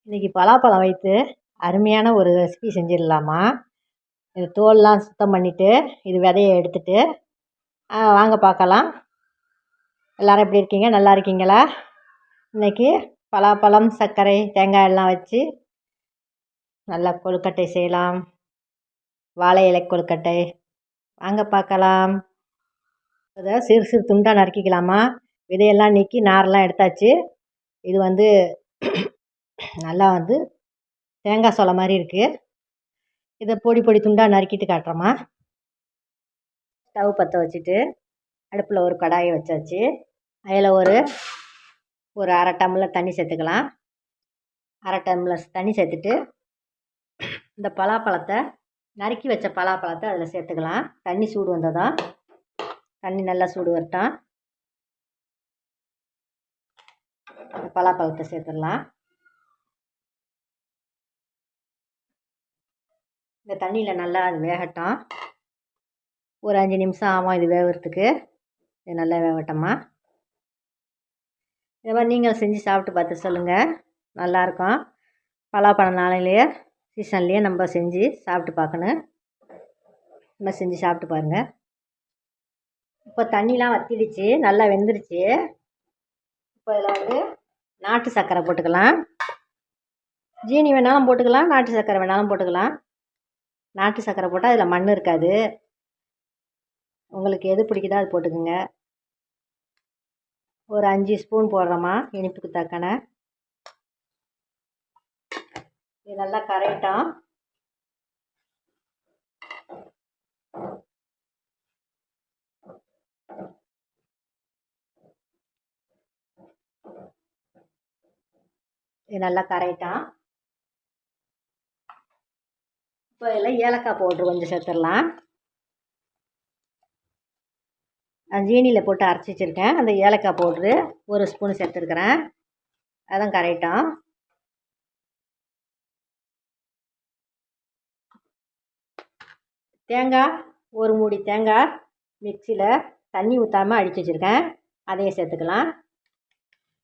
இன்றைக்கி பலாப்பழம் வைத்து அருமையான ஒரு ரெசிபி செஞ்சிடலாமா. இது தோல்லாம் சுத்தம் பண்ணிவிட்டு இது விதையை எடுத்துட்டு வாங்க பார்க்கலாம். எல்லோரும் எப்படி இருக்கீங்க? நல்லா இருக்கீங்களா? இன்றைக்கி பலாப்பழம், சர்க்கரை, தேங்காய் எல்லாம் வச்சு நல்லா கொழுக்கட்டை செய்யலாம். வாழை இலை கொழுக்கட்டை வாங்க பார்க்கலாம். அதை சிறு சிறு துண்டாக நறுக்கிக்கலாமா. விதையெல்லாம் நீக்கி நாரெல்லாம் எடுத்தாச்சு. இது நல்லா தேங்காய் சொலை மாதிரி இருக்குது. இதை பொடி பொடி துண்டாக நறுக்கிட்டு காட்டுறோமா. ஸ்டவ் பற்ற வச்சுட்டு அடுப்பில் ஒரு கடாயை வச்சாச்சு. அதில் ஒரு அரை டம்ளர் தண்ணி சேர்த்துக்கலாம். அரை டம்ளர் தண்ணி சேர்த்துட்டு இந்த பலாப்பழத்தை நறுக்கி வச்ச பலாப்பழத்தை அதில் சேர்த்துக்கலாம். தண்ணி சூடு வந்ததும் தண்ணி நல்லா சூடு வரட்டும். இந்த பலாப்பழத்தை சேர்த்துடலாம். இந்த தண்ணியில் நல்லா அது வேகட்டும். ஒரு 5 நிமிஷம் ஆகும் இது வேகிறதுக்கு. இது நல்லா வேகட்டம்மா. இதை மாதிரி நீங்கள் செஞ்சு சாப்பிட்டு பார்த்து சொல்லுங்கள். நல்லாயிருக்கும். பலாப்பழம் நாளையிலேயே சீசன்லேயே நம்ம செஞ்சு சாப்பிட்டு பார்க்கணும். நம்ம செஞ்சு சாப்பிட்டு பாருங்கள். இப்போ தண்ணிலாம் வற்றிடுச்சு, நல்லா வெந்துருச்சு. இப்போ இதில் நாட்டு சர்க்கரை போட்டுக்கலாம். ஜீனி வேணாலும் போட்டுக்கலாம், நாட்டு சர்க்கரை வேணாலும் போட்டுக்கலாம். நாட்டு சர்க்கரை போட்டால் அதில் மண் இருக்காது. உங்களுக்கு எது பிடிக்குதோ அது போட்டுக்குங்க. ஒரு 5 ஸ்பூன் போடுறோமா இனிப்புக்கு தக்கன. இது நல்லா கரையட்டும். இது நல்லா கரையட்டும். இப்போ இதில் ஏலக்காய் பவுட்ரு கொஞ்சம் சேர்த்துடலாம். ஜீனியில் போட்டு அரைச்சி வச்சுருக்கேன். அந்த ஏலக்காய் பவுட்ரு 1 ஸ்பூன் சேர்த்துருக்குறேன். அதான் கரையட்டும். தேங்காய், ஒரு மூடி தேங்காய் மிக்சியில் தண்ணி ஊற்றாமல் அடித்து வச்சுருக்கேன். அதையும் சேர்த்துக்கலாம்.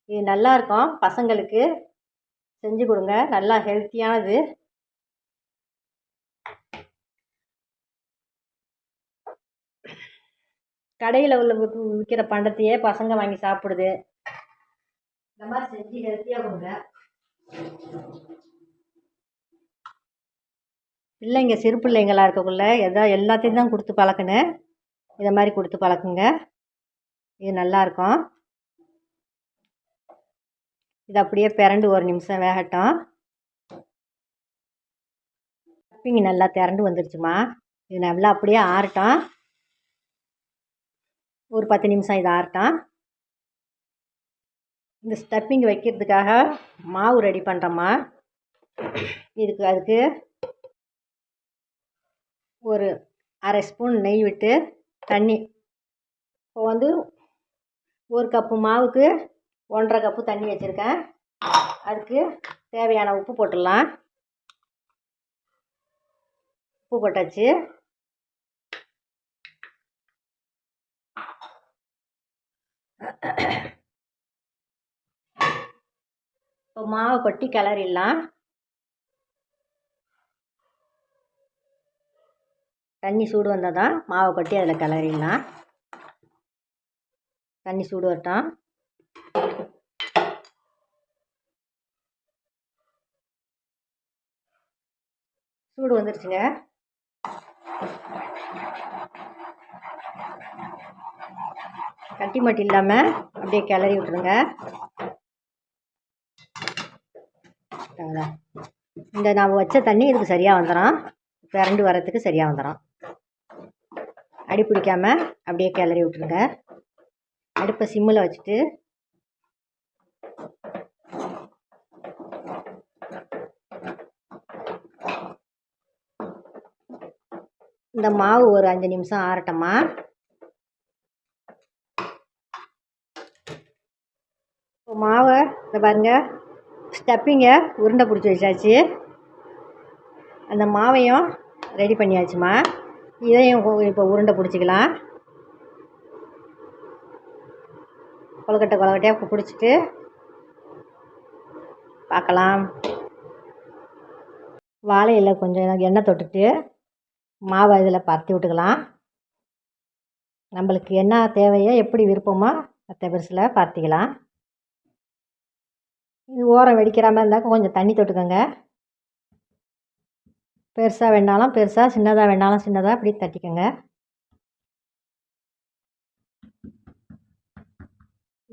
இது நல்லாயிருக்கும். பசங்களுக்கு செஞ்சு கொடுங்க. நல்லா ஹெல்த்தியானது. கடையில் விற்கிற பண்டத்தையே பசங்க வாங்கி சாப்பிடுது. இந்த மாதிரி செஞ்சு ஹெல்த்தியாக கொடுங்க. பிள்ளைங்க சிறு பிள்ளைங்களாக இருக்கக்குள்ள எல்லாத்தையும் தான் கொடுத்து பழக்கணும். இதை மாதிரி கொடுத்து பழக்குங்க. இது நல்லாயிருக்கும். இது அப்படியே பிரண்டு 1 நிமிஷம் வேகட்டும். ஸ்டப்பிங் நல்லா திரண்டு வந்துருச்சுமா. இது நல்லா அப்படியே ஆறட்டும். ஒரு 10 நிமிஷம் இது ஆறட்டும். இந்த ஸ்டப்பிங் வைக்கிறதுக்காக மாவு ரெடி பண்ணுறோம்மா. அதுக்கு ஒரு அரை ஸ்பூன் நெய் விட்டு தண்ணி. இப்போ 1 கப்பு மாவுக்கு 1.5 கப்பு தண்ணி வச்சுருக்கேன். அதுக்கு தேவையான உப்பு போட்டுடலாம். உப்பு போட்டாச்சு. இப்போ மாவை கொட்டி கிளறிடலாம். தண்ணி சூடு வந்தால் தான் மாவை கொட்டி அதில் கிளறிடலாம். தண்ணி சூடு வரட்டும். சூடு வந்துருச்சுங்க. கட்டி மட்டும் இல்லாமல் அப்படியே கிளறி விட்டுருங்க. இந்த நான் வச்ச தண்ணி இதுக்கு சரியாக வந்துடும். பிரண்டு வரத்துக்கு சரியாக வந்துடும். அடி பிடிக்காமல் அப்படியே கிளறி விட்டுருங்க. அடுப்பை சிம்மில் வச்சுட்டு இந்த மாவு ஒரு 5 நிமிஷம் ஆறட்டம்மா. இப்போ மாவை இதை பாருங்கள், ஸ்டப்பிங்கை உருண்டை பிடிச்சி வச்சாச்சு. அந்த மாவையும் ரெடி பண்ணியாச்சுமா. இதையும் இப்போ உருண்டை பிடிச்சிக்கலாம். கொழுக்கட்டையாக பிடிச்சிட்டு பார்க்கலாம். வாழை இலை கொஞ்சம் எண்ணெய் தொட்டுட்டு மாவை இதில் பரத்தி விட்டுக்கலாம். நம்மளுக்கு என்ன தேவையோ எப்படி விருப்பமோ மற்ற பெருசில் பரத்திக்கலாம். இது ஓரம் வெடிக்கிற மாதிரி இருந்தாக்க கொஞ்சம் தண்ணி தொட்டுக்கோங்க. பெருசாக வேணாலும் பெருசாக, சின்னதாக வேணாலும் சின்னதாக இப்படி தட்டிக்கோங்க.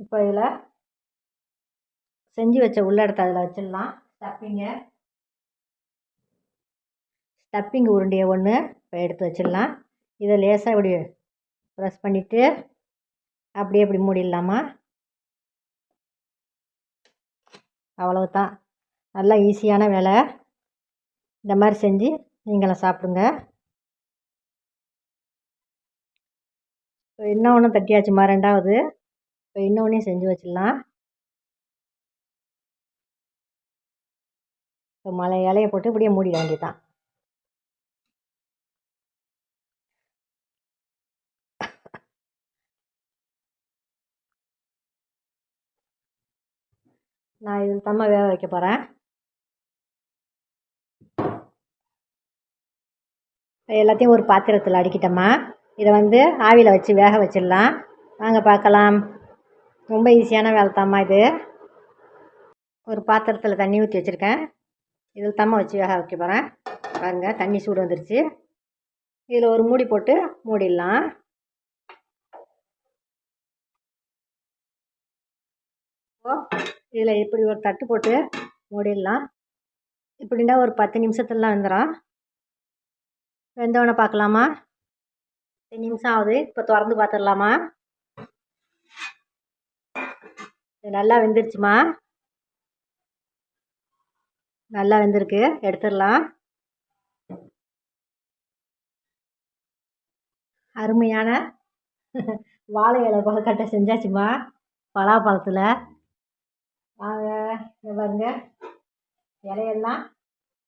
இப்போ இதில் செஞ்சு வச்ச உள்ளடத்தை அதில் வச்சிடலாம். ஸ்டப்பிங் உருண்டையை ஒன்று இப்போ எடுத்து வச்சிடலாம். இதை லேசாக இப்படி ப்ரெஸ் பண்ணிவிட்டு அப்படியே இப்படி மூடிடலாமா. அவ்வளவுதான், நல்லா ஈஸியான வேலை. இந்த மாதிரி செஞ்சு நீங்களும் சாப்பிடுங்க. இப்போ இன்னொன்று தட்டியாச்சுமா, ரெண்டாவது. இப்போ இன்னொன்றையும் செஞ்சு வச்சிடலாம். இப்போ மலை இலையை போட்டு இப்படியே மூடிட வேண்டியதுதான். நான் இது தம்மா வேக வைக்க போகிறேன். எல்லாத்தையும் ஒரு பாத்திரத்தில் அடிக்கிட்டோமா. இதை ஆவியில் வச்சு வேக வச்சிடலாம். வாங்க பார்க்கலாம். ரொம்ப ஈஸியான வேலை தாம்மா இது. ஒரு பாத்திரத்தில் தண்ணி ஊற்றி வச்சுருக்கேன். இதில் தம்மா வச்சு வேக வைக்க போகிறேன். பாருங்கள், தண்ணி சூடு வந்துருச்சு. இதில் ஒரு மூடி போட்டு மூடிடலாம். இதில் இப்படி ஒரு தட்டு போட்டு மூடிடலாம். இப்படின்னா ஒரு 10 நிமிஷத்துலலாம் வந்துடும். வெந்தவொடனே பார்க்கலாமா. 10 நிமிஷம் ஆகுது. இப்போ திறந்து பார்த்துடலாமா. இது நல்லா வெந்துருச்சுமா, நல்லா வெந்திருக்கு. எடுத்துடலாம். அருமையான வாழை இலை கொழுக்கட்டை செஞ்சாச்சுமா, பலாப்பழத்தில். வாங்க, இங்கே பாருங்க, இலையெல்லாம்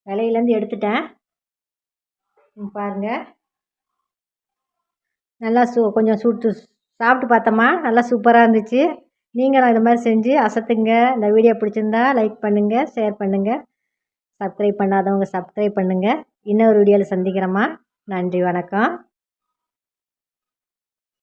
இலையிலேருந்து எடுத்துட்டேன். பாருங்கள், நல்லா கொஞ்சம் சுட்டு சாப்பிட்டு பார்த்தோமா, நல்லா சூப்பராக இருந்துச்சு. நீங்களும் இது மாதிரி செஞ்சு அசத்துங்க. இந்த வீடியோ பிடிச்சிருந்தா லைக் பண்ணுங்கள், ஷேர் பண்ணுங்கள். சப்ஸ்கிரைப் பண்ணாதவங்க சப்ஸ்கிரைப் பண்ணுங்கள். இன்னொரு வீடியோவில் சந்திக்கிறோமா. நன்றி, வணக்கம்.